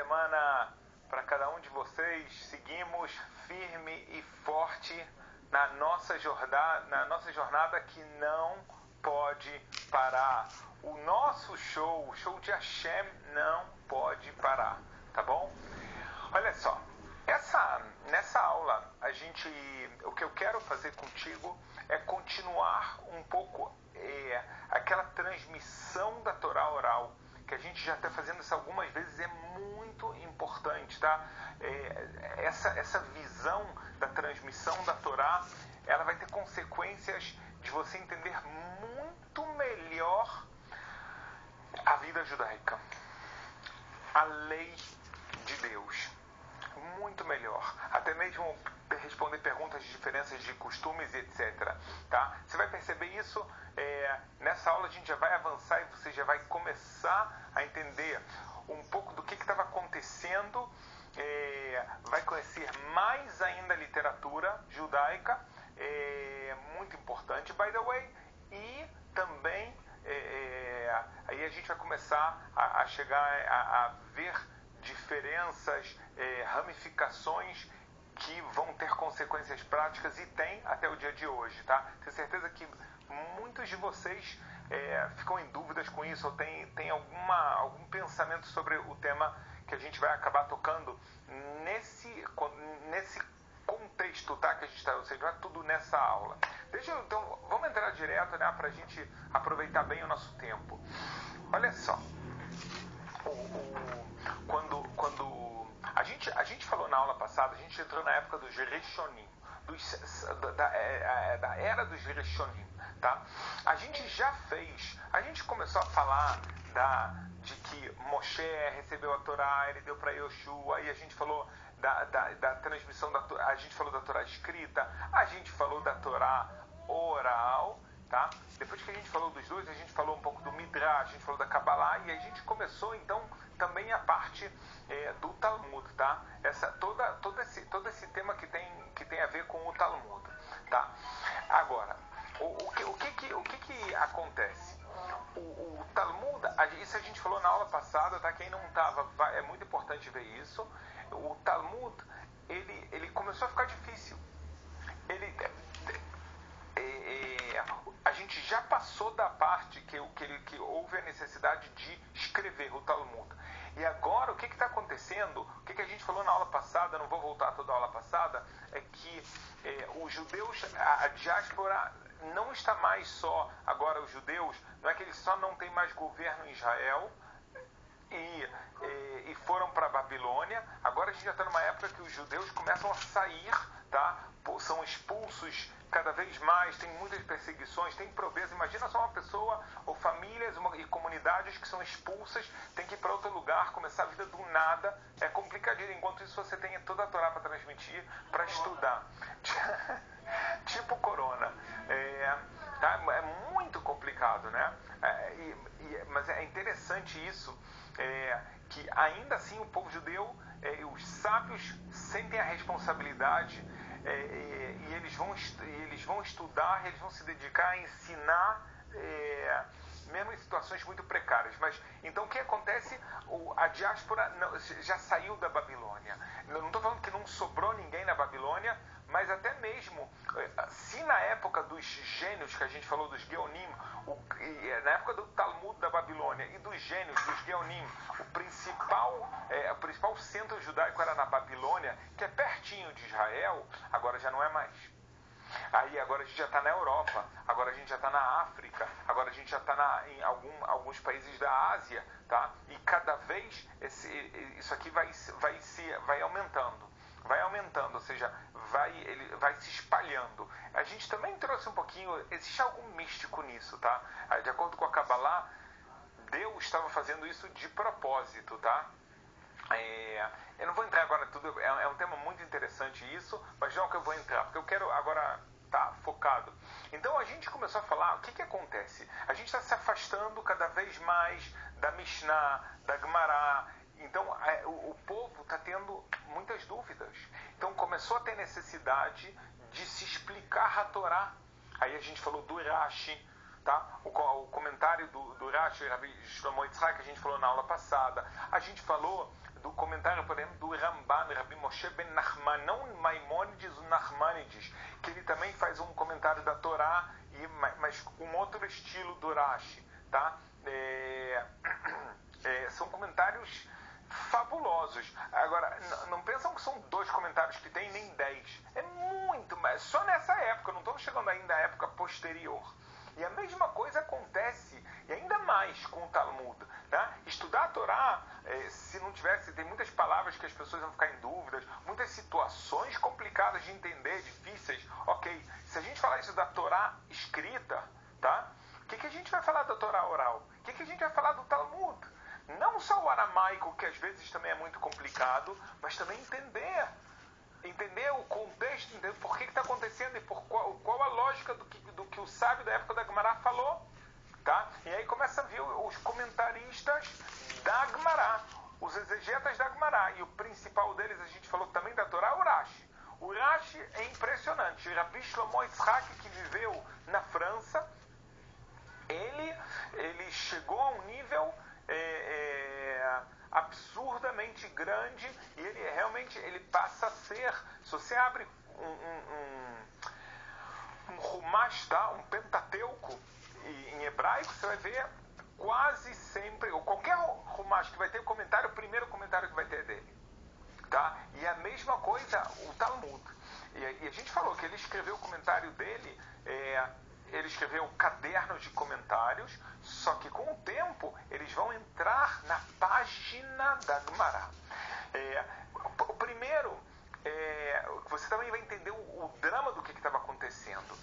semana para cada um de vocês. Seguimos firme e forte na nossa jornada que não pode parar. O nosso show, o show de Hashem, não pode parar, tá bom? Olha só, nessa aula, o que eu quero fazer contigo é continuar um pouco aquela transmissão da Torá oral, que a gente já está fazendo isso algumas vezes, é muito importante, tá? Essa visão da transmissão da Torá, ela vai ter consequências de você entender muito melhor a vida judaica, a lei de Deus, muito melhor, até mesmo responder perguntas de diferenças de costumes e etc, tá? Você vai perceber isso, nessa aula a gente já vai avançar e você já vai começar a entender um pouco do que estava acontecendo, vai conhecer mais ainda a literatura judaica, muito importante, by the way, e também aí a gente vai começar a chegar a ver diferenças, ramificações que vão ter consequências práticas e tem até o dia de hoje, tá? Tenho certeza que muitos de vocês ficam em dúvidas com isso ou tem algum pensamento sobre o tema que a gente vai acabar tocando nesse contexto, tá? Que a gente está, ou seja, não é tudo nessa aula. Então, vamos entrar direto, né? Para a gente aproveitar bem o nosso tempo. Olha só, quando a gente falou na aula passada, a gente entrou na época dos Rishonim, da era dos Rishonim, tá? A gente começou a falar de que Moshe recebeu a Torá, ele deu para Yoshua, aí a gente falou da transmissão da Torá, a gente falou da Torá escrita, a gente falou da Torá oral, tá? Depois que a gente falou dos dois, a gente falou um pouco do Midrash, a gente falou da Kabbalah e a gente começou então também a parte do Talmud, tá? Todo esse tema que tem a ver com o Talmud, tá? Agora, o que acontece? O Talmud, isso a gente falou na aula passada, tá? Quem não estava, é muito importante ver isso. O Talmud, ele começou a ficar difícil. A gente já passou da parte que houve a necessidade de escrever o Talmud. E agora, o que está acontecendo? O que a gente falou na aula passada, não vou voltar a toda a aula passada, é que os judeus, a diáspora não está mais só, agora os judeus, não é que eles só não têm mais governo em Israel e foram para a Babilônia, agora a gente já está numa época que os judeus começam a sair, tá? São expulsos cada vez mais, tem muitas perseguições, tem pobreza. Imagina só uma pessoa ou famílias e comunidades que são expulsas, tem que ir para outro lugar, começar a vida do nada, é complicadinho. Enquanto isso você tem toda a Torá para transmitir, para estudar. Tipo corona. Tá? É muito complicado, né? Mas é interessante isso, que ainda assim o povo judeu, os sábios sentem a responsabilidade, e eles vão estudar, eles vão se dedicar a ensinar, mesmo em situações muito precárias. Mas então o que acontece? A diáspora já saiu da Babilônia. Eu não estou falando que não sobrou ninguém na Babilônia, mas até mesmo se na época dos gênios que a gente falou, dos Geonim, na época do Talmud da Babilônia e dos gênios, dos Geonim, o principal centro judaico era na Babilônia, que é pertinho de Israel, agora já não é mais. Aí agora a gente já está na Europa, agora a gente já está na África, agora a gente já está em alguns países da Ásia, tá? E cada vez isso aqui vai aumentando, ou seja, ele vai se espalhando. A gente também trouxe um pouquinho, existe algo místico nisso, tá? De acordo com a Kabbalah, Deus estava fazendo isso de propósito, tá? Eu não vou entrar agora em tudo, é um tema muito interessante isso, mas não é que eu vou entrar, porque eu quero agora estar focado. Então a gente começou a falar, o que acontece? A gente está se afastando cada vez mais da Mishnah, da Gemara. Então o povo está tendo muitas dúvidas. Então começou a ter necessidade de se explicar a Torá. Aí a gente falou do Rashi, tá? O comentário do Rashi, Rabbi Shlomo Yitzhak, que a gente falou na aula passada. A gente falou do comentário, por exemplo, do Ramban, Rabbi Moshe ben Nachman, não Maimônides, o Nachmanides, que ele também faz um comentário da Torá, mas com outro estilo do Rashi, tá? São comentários fabulosos. Agora, não pensam que são 2 comentários que tem, nem 10. É muito, mas só nessa época, não estamos chegando ainda à época posterior. E a mesma coisa acontece, e ainda mais com o Talmud. Tá? Estudar a Torá, se não tivesse, tem muitas palavras que as pessoas vão ficar em dúvidas, muitas situações complicadas de entender, difíceis. Ok, se a gente falar isso da Torá escrita, tá? O que a gente vai falar da Torá oral? O que a gente vai falar do Talmud? Não só o aramaico, que às vezes também é muito complicado, mas também entender o contexto, entender por que está acontecendo e qual a lógica do que o sábio da época da Gemara falou. Tá? E aí começa a vir os comentaristas da Gemara, os exegetas da Gemara. E o principal deles, a gente falou também da Torá, o Rashi. O Rashi é impressionante. O Rabbi Shlomo Yitzhak, que viveu na França, ele chegou a um nível absurdamente grande, e ele realmente passa a ser, se você abre um Humash, tá? Um Pentateuco em hebraico, você vai ver quase sempre, ou qualquer Humash que vai ter comentário, o primeiro comentário que vai ter é dele, tá? E a mesma coisa o Talmud. E a gente falou que ele escreveu o comentário dele, ele escreveu cadernos de comentários, só que com o tempo eles vão entrar na página da Gemara. O primeiro, você também vai entender o drama do que estava acontecendo.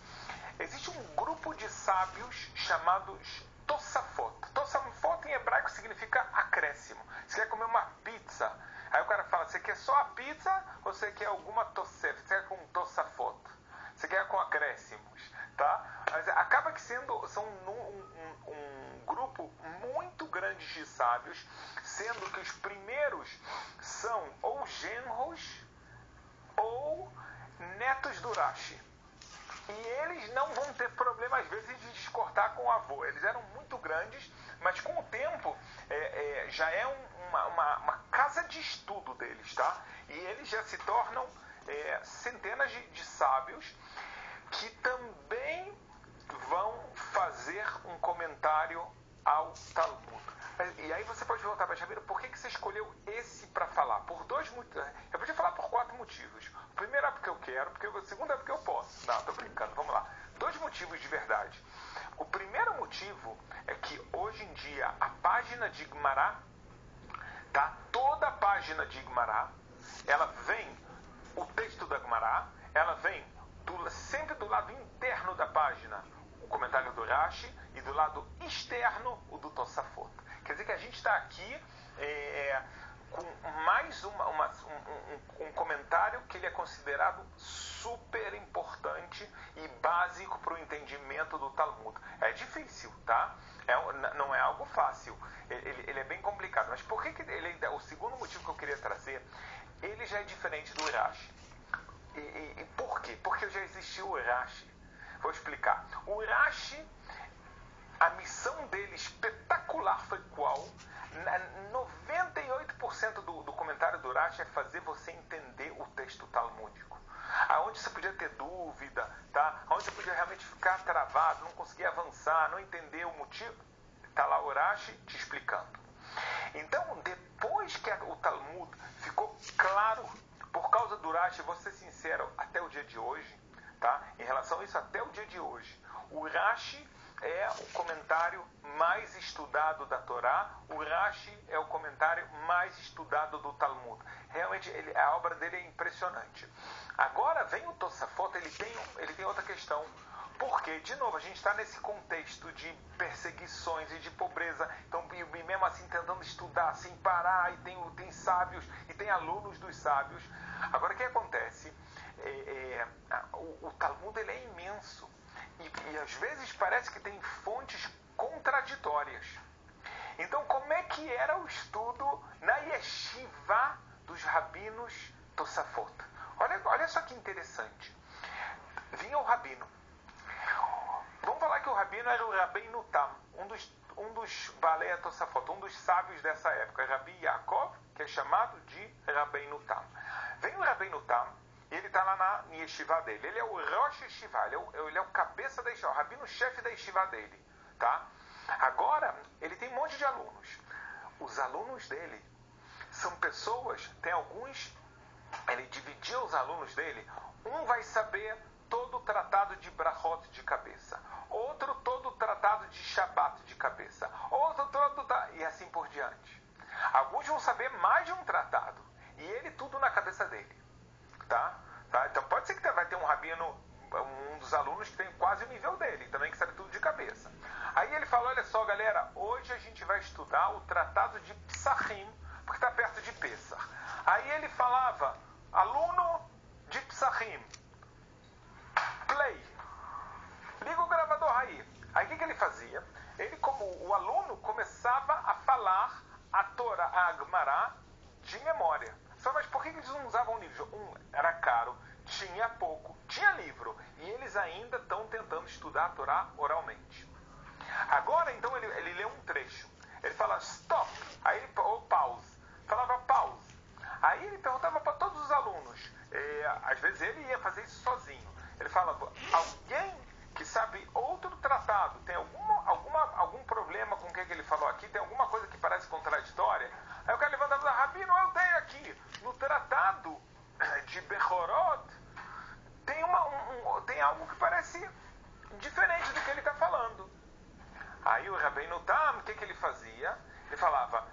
Existe um grupo de sábios chamados Tosafot. Tosafot em hebraico significa acréscimo. Você quer comer uma pizza, aí o cara fala, você quer só a pizza ou você quer alguma tosef? Você quer com um Tosafot? Você quer com acréscimos, tá? Mas acaba que são um grupo muito grande de sábios, sendo que os primeiros são ou genros ou netos do Rashi. E eles não vão ter problema, às vezes, de discordar com o avô. Eles eram muito grandes, mas com o tempo já é uma casa de estudo deles, tá? E eles já se tornam centenas de sábios que também vão fazer um comentário ao Talmud. E aí você pode perguntar para a Shabira, por que você escolheu esse para falar? Por 2 motivos. Eu podia falar por 4 motivos. O primeiro é porque eu quero, o segundo é porque eu posso. Não, estou brincando, vamos lá. 2 motivos de verdade. O primeiro motivo é que hoje em dia a página de Gemara, tá? Toda a página de Gemara, ela vem, o texto da Gemara, ela vem sempre do lado interno da página, o comentário do Rashi, e do lado externo, o do Tosafot. Quer dizer que a gente está aqui com mais um comentário que ele é considerado super importante e básico para o entendimento do Talmud. É difícil, tá? Não é algo fácil. Ele é bem complicado. Mas por que o segundo motivo que eu queria trazer, ele já é diferente do Rashi. E por quê? Porque já existiu o Rashi. Vou explicar. O Rashi, a missão dele espetacular foi qual? 98% do comentário do Rashi é fazer você entender o texto talmúdico. Aonde você podia ter dúvida, tá? Aonde você podia realmente ficar travado, não conseguir avançar, não entender o motivo. Está lá o Rashi te explicando. Então, depois que o Talmud ficou claro, por causa do Rashi, vou ser sincero, até o dia de hoje, tá? Em relação a isso, até o dia de hoje, o Rashi é o comentário mais estudado da Torá, o Rashi é o comentário mais estudado do Talmud. Realmente, a obra dele é impressionante. Agora vem o Tosafot, ele tem outra questão. Porque, de novo, a gente está nesse contexto de perseguições e de pobreza, então, e mesmo assim tentando estudar sem parar, e tem sábios, e tem alunos dos sábios. Agora, o que acontece? O Talmud ele é imenso, e às vezes parece que tem fontes contraditórias. Então, como é que era o estudo na yeshiva dos rabinos Tosafot? Olha só que interessante. Vinha o rabino. Vamos falar que o rabino era o Rabbeinu Tam, um dos Balei Tosafot, um dos sábios dessa época. Rabbi Yaakov, que que é chamado de Rabbeinu Tam. Vem o Rabbeinu Tam, e ele está lá na yeshiva dele. Ele é o Rosh Yeshiva, ele é o cabeça da yeshiva, o rabino-chefe da yeshiva dele. Tá? Agora, ele tem um monte de alunos. Os alunos dele são pessoas, tem alguns, ele dividiu os alunos dele, um vai saber todo o tratado de Brachot de cabeça, outro todo o tratado de Shabbat de cabeça, outro todo, e assim por diante. Alguns vão saber mais de um tratado, e ele tudo na cabeça dele. Tá? Então pode ser que vai ter um rabino, um dos alunos que tem quase o nível dele, também que sabe tudo de cabeça. Aí ele falou, olha só galera, hoje a gente vai estudar o tratado de Psachim, porque está perto de Pesach. Aí ele falava, aluno de Psachim, play, liga o gravador aí. Aí o que ele fazia? Ele, como o aluno, começava a falar a Torá, a Gemara, de memória. Só, mas por que eles não usavam livro? Era caro, tinha pouco, tinha livro, e eles ainda estão tentando estudar a Torá oralmente. Agora, então, ele lê um trecho. Ele fala, stop, aí ou pause. Falava pause. Aí ele perguntava para todos os alunos. Às vezes ele ia fazer isso sozinho. Ele falava, alguém que sabe outro tratado, tem algum problema com o que ele falou aqui? Tem alguma coisa que parece contraditória? Aí o cara levantava e falava, Rabino, eu tenho aqui. No tratado de Bechorot, tem algo que parece diferente do que ele está falando. Aí o Rabbeinu Tam, o que ele fazia? Ele falava,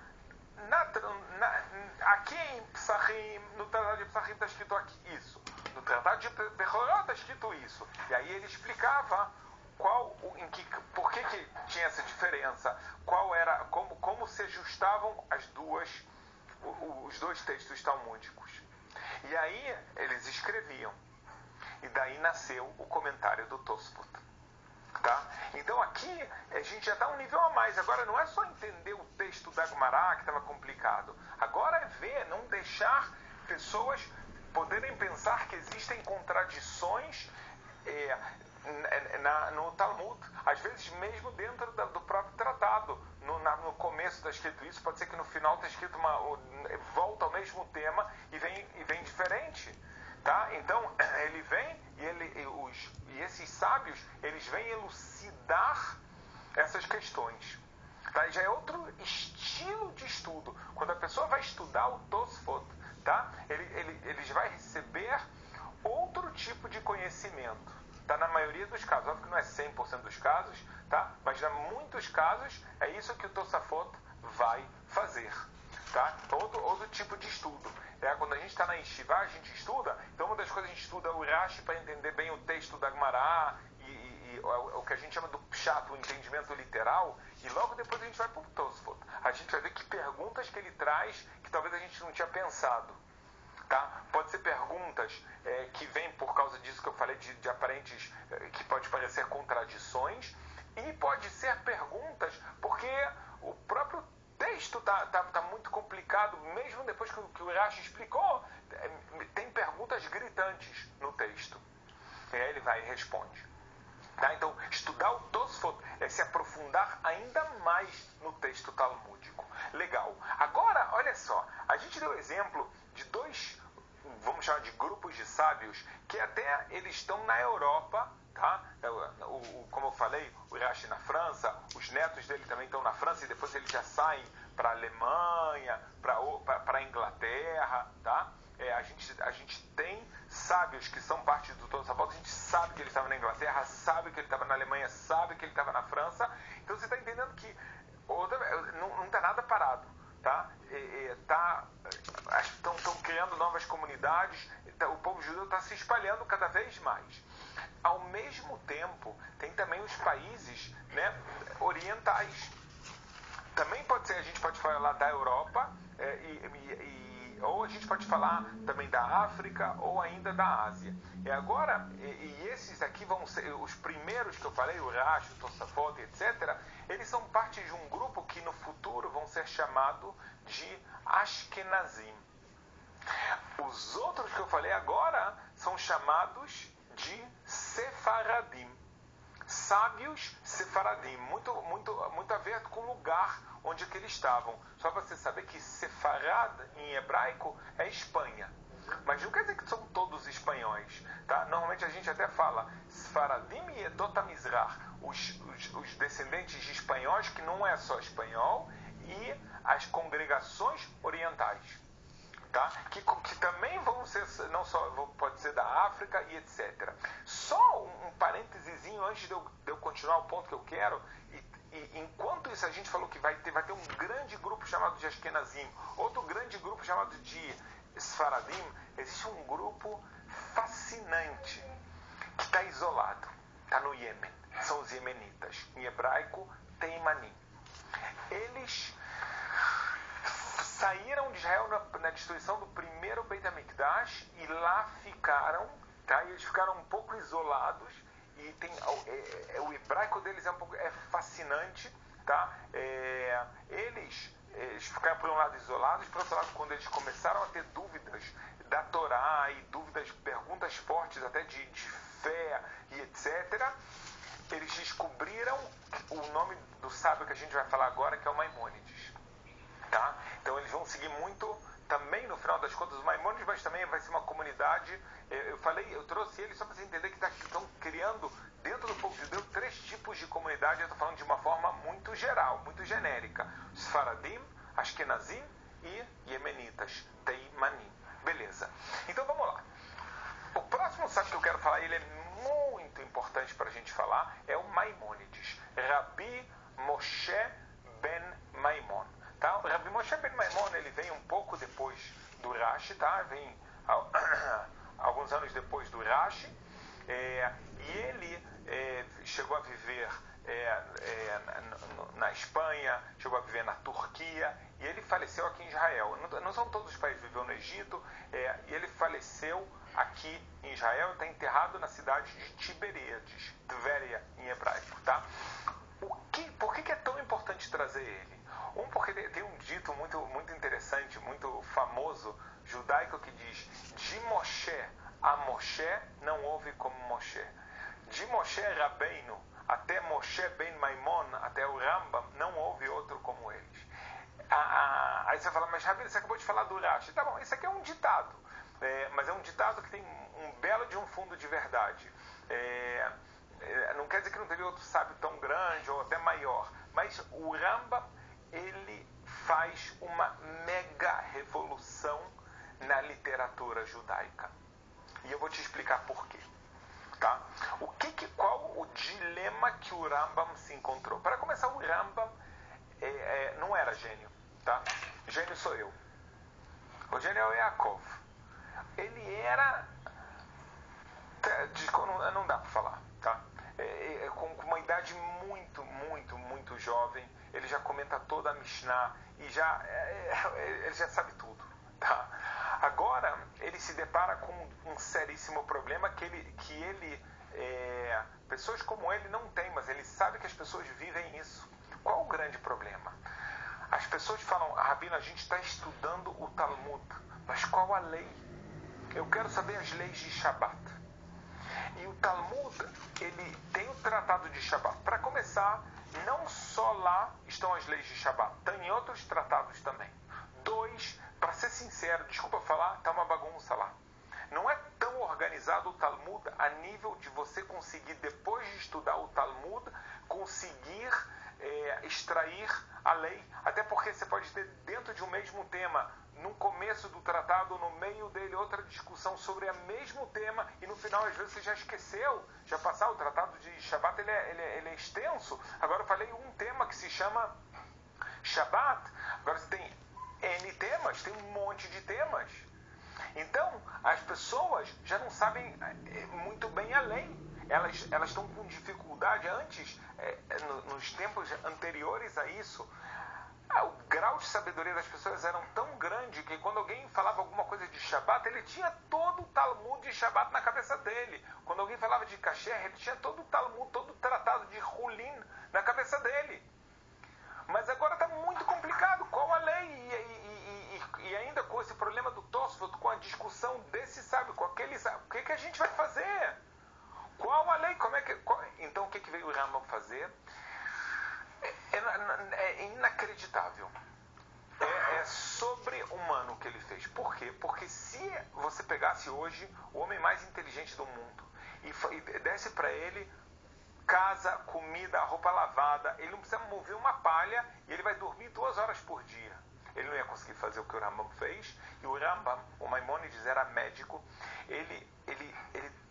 aqui em Psachim, no tratado de Psachim está escrito aqui isso. No tratado de Bechorot está escrito isso. E aí ele explicava por que tinha essa diferença, como se ajustavam os dois textos talmúdicos. E aí eles escreviam. E daí nasceu o comentário do Tosfot. Tá? Então aqui a gente já está um nível a mais. Agora não é só entender o texto da Gemara que estava complicado. Agora é ver, não deixar pessoas poderem pensar que existem contradições no Talmud. Às vezes mesmo dentro do próprio tratado. No começo está escrito isso, pode ser que no final está escrito volta ao mesmo tema e vem diferente. Tá? Então ele vem e esses sábios eles vêm elucidar essas questões. Tá? E já é outro estilo de estudo. Quando a pessoa vai estudar o Tosfot, tá? Eles vai receber outro tipo de conhecimento. Tá? Na maioria dos casos, óbvio que não é 100% dos casos, tá? Mas em muitos casos é isso que o Tosafot vai fazer. Tá? Outro tipo de estudo. Quando a gente está na yeshiva, a gente estuda. Então uma das coisas a gente estuda é o Rashi para entender bem o texto da Gemara e o que a gente chama do Pshat, o entendimento literal. E logo depois a gente vai para o Tosfot. A gente vai ver que perguntas que ele traz que talvez a gente não tinha pensado. Tá? Pode ser perguntas que vêm por causa disso que eu falei de aparentes, que pode parecer contradições, e pode ser perguntas porque o próprio texto tá muito complicado, mesmo depois que o Rashi explicou, tem perguntas gritantes no texto. E aí ele vai e responde. Tá? Então, estudar o Tosfot é se aprofundar ainda mais no texto talmúdico. Legal. Agora, olha só, a gente deu exemplo de dois, vamos chamar de grupos de sábios, que até eles estão na Europa, tá? Como eu falei, o Rashi na França, os netos dele também estão na França e depois eles já saem para a Alemanha, para a Inglaterra, tá? A gente tem sábios que são parte do Tosafot, a gente sabe que ele estava na Inglaterra, sabe que ele estava na Alemanha, sabe que ele estava na França. Então você está entendendo que não está nada parado. Tá? Estão criando novas comunidades, o povo judeu está se espalhando cada vez mais. Ao mesmo tempo, tem também os países, né, orientais. Também pode ser, a gente pode falar da Europa, ou a gente pode falar também da África ou ainda da Ásia. E esses aqui vão ser os primeiros que eu falei, o Rashi, o Tosafot, etc. Eles são parte de um grupo que no futuro vão ser chamados de Ashkenazim. Os outros que eu falei agora são chamados de Sefaradim. sábios sefaradim, muito a ver com o lugar onde que eles estavam. Só para você saber que Sefarad, em hebraico, é Espanha. Mas não quer dizer que são todos espanhóis, tá? Normalmente a gente até fala Sfaradim e Edot HaMizrach, os descendentes de espanhóis, que não é só espanhol, e as congregações orientais, tá? Que também vão ser, não só pode ser da África e etc. Só um parênteses antes de eu continuar o ponto que eu quero. E enquanto isso a gente falou que vai ter um grande grupo chamado de Ashkenazim, outro grande grupo chamado de Sfaradim, existe um grupo fascinante que está isolado, está no Iêmen, são os iemenitas, em hebraico Teimanim. Eles saíram de Israel na destruição do primeiro Beit HaMikdash e lá ficaram, tá? E eles ficaram um pouco isolados, e o hebraico deles é fascinante, tá? Eles ficaram por um lado isolados, por outro lado, quando eles começaram a ter dúvidas da Torá e perguntas fortes até de fé e etc., eles descobriram o nome do sábio que a gente vai falar agora, que é o Maimônides, tá? Então eles vão seguir muito, também no final das contas, o Maimônides, mas também vai ser uma comunidade. Eu trouxe eles só para você entender que estão criando dentro do povo judeu 3 tipos de comunidade. Eu estou falando de uma forma muito geral, muito genérica: Sfaradim, Ashkenazim e Iemenitas, Teimanim. Beleza. Então vamos lá. O próximo sábio que eu quero falar, ele é muito importante para a gente falar, é o Maimônides, Rabi Moshe ben Maimon. Tá? O Rabi Moshe ben Maimon, ele vem um pouco depois do Rashi, tá? Vem alguns anos depois do Rashi, e ele chegou a viver na Espanha, chegou a viver na Turquia, e ele faleceu aqui em Israel. Não são todos os países, viveu no Egito, e ele faleceu aqui em Israel, está enterrado na cidade de Tiberíades, Tveria em hebraico, tá? Por que é tão importante trazer ele? Porque tem um dito muito interessante, muito famoso, judaico, que diz: de Moshe a Moshe não houve como Moshe. De Moshe Rabbeinu até Moshe ben Maimon, até o Rambam, não houve outro como eles. Aí você fala: mas Rabino, você acabou de falar do Rashi. Tá bom, isso aqui é um ditado, mas é um ditado que tem um belo de um fundo de verdade. Não quer dizer que não teve outro sábio tão grande ou até maior, mas o Rambam, ele faz uma mega revolução na literatura judaica. E eu vou te explicar por quê. Tá? Qual o dilema que o Rambam se encontrou? Para começar, o Rambam não era gênio. Tá? Gênio sou eu. O gênio é o Yaakov. Ele era... Não dá para falar. Tá? Com uma idade muito jovem, ele já comenta toda a Mishnah e ele já sabe tudo. Tá? Agora, ele se depara com um seríssimo problema que pessoas como ele não têm, mas ele sabe que as pessoas vivem isso. Qual o grande problema? As pessoas falam: Rabino, a gente está estudando o Talmud, mas qual a lei? Eu quero saber as leis de Shabat. E o Talmud, ele tem o tratado de Shabat. Para começar, não só lá estão as leis de Shabat, tem em outros tratados também. 2, para ser sincero, desculpa falar, está uma bagunça lá. Não é tão organizado o Talmud a nível de você conseguir, depois de estudar o Talmud, conseguir extrair a lei. Até porque você pode ter dentro de um mesmo tema, no começo do tratado, no meio dele, outra discussão sobre o mesmo tema, e no final, às vezes, você já esqueceu, já passar o tratado de Shabat, ele é extenso. Agora eu falei um tema que se chama Shabat, agora você tem N temas, tem um monte de temas. Então, as pessoas já não sabem muito bem a lei. Elas estão com dificuldade antes, nos tempos anteriores a isso. O grau de sabedoria das pessoas era tão grande que quando alguém falava alguma coisa de Shabat, ele tinha todo o Talmud de Shabat na cabeça dele. Quando alguém falava de Kasher, ele tinha todo o Talmud, todo o tratado de Hulin na cabeça dele. Mas agora está muito complicado. Qual a lei? E ainda com esse problema do Tosfot, com a discussão desse sábio, com aquele sábio, o que a gente vai fazer? Qual a lei? Então o que veio o Rambam fazer é inacreditável. É sobre-humano o que ele fez. Por quê? Porque se você pegasse hoje o homem mais inteligente do mundo e desse para ele casa, comida, roupa lavada, ele não precisa mover uma palha e ele vai dormir 2 horas por dia. Ele não ia conseguir fazer o que o Rambam fez. E o Rambam, o Maimônides era médico, ele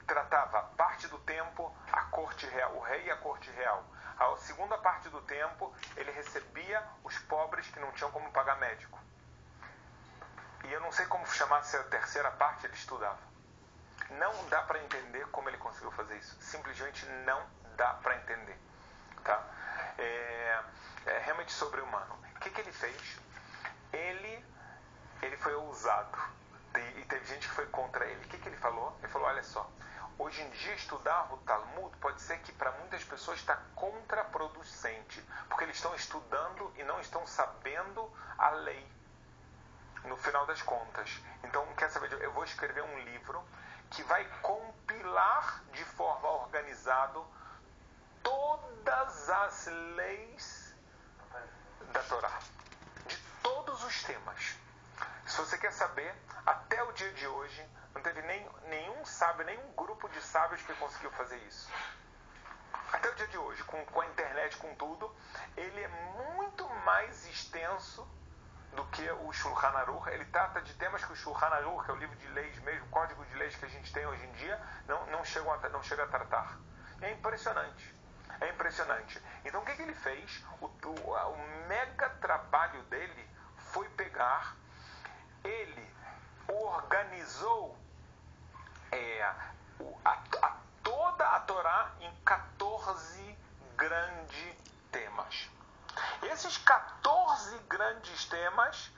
tratava parte do tempo a corte real, o rei e a corte real. A segunda parte do tempo ele recebia os pobres que não tinham como pagar médico. E eu não sei como chamasse a terceira parte, ele estudava. Não dá para entender como ele conseguiu fazer isso. Simplesmente não dá para entender. Tá? É realmente sobre-humano. O que ele fez? Ele foi ousado. E teve gente que foi contra ele. O que ele falou? Ele falou, olha só, hoje em dia estudar o Talmud pode ser que para muitas pessoas está contraproducente, porque eles estão estudando e não estão sabendo a lei, no final das contas. Então, quer saber, eu vou escrever um livro que vai compilar de forma organizada todas as leis da Torá, de todos os temas. Se você quer saber, até o dia de hoje, não teve nenhum sábio, nenhum grupo de sábios que conseguiu fazer isso. Até o dia de hoje, com a internet, com tudo, ele é muito mais extenso do que o Shulchan Aruch. Ele trata de temas que o Shulchan Aruch, que é o livro de leis mesmo, o código de leis que a gente tem hoje em dia, não chega a tratar. É impressionante. É impressionante. Então, o que ele fez? O mega trabalho dele foi pegar, ele organizou toda a Torá em 14 grandes temas. Esses 14 grandes temas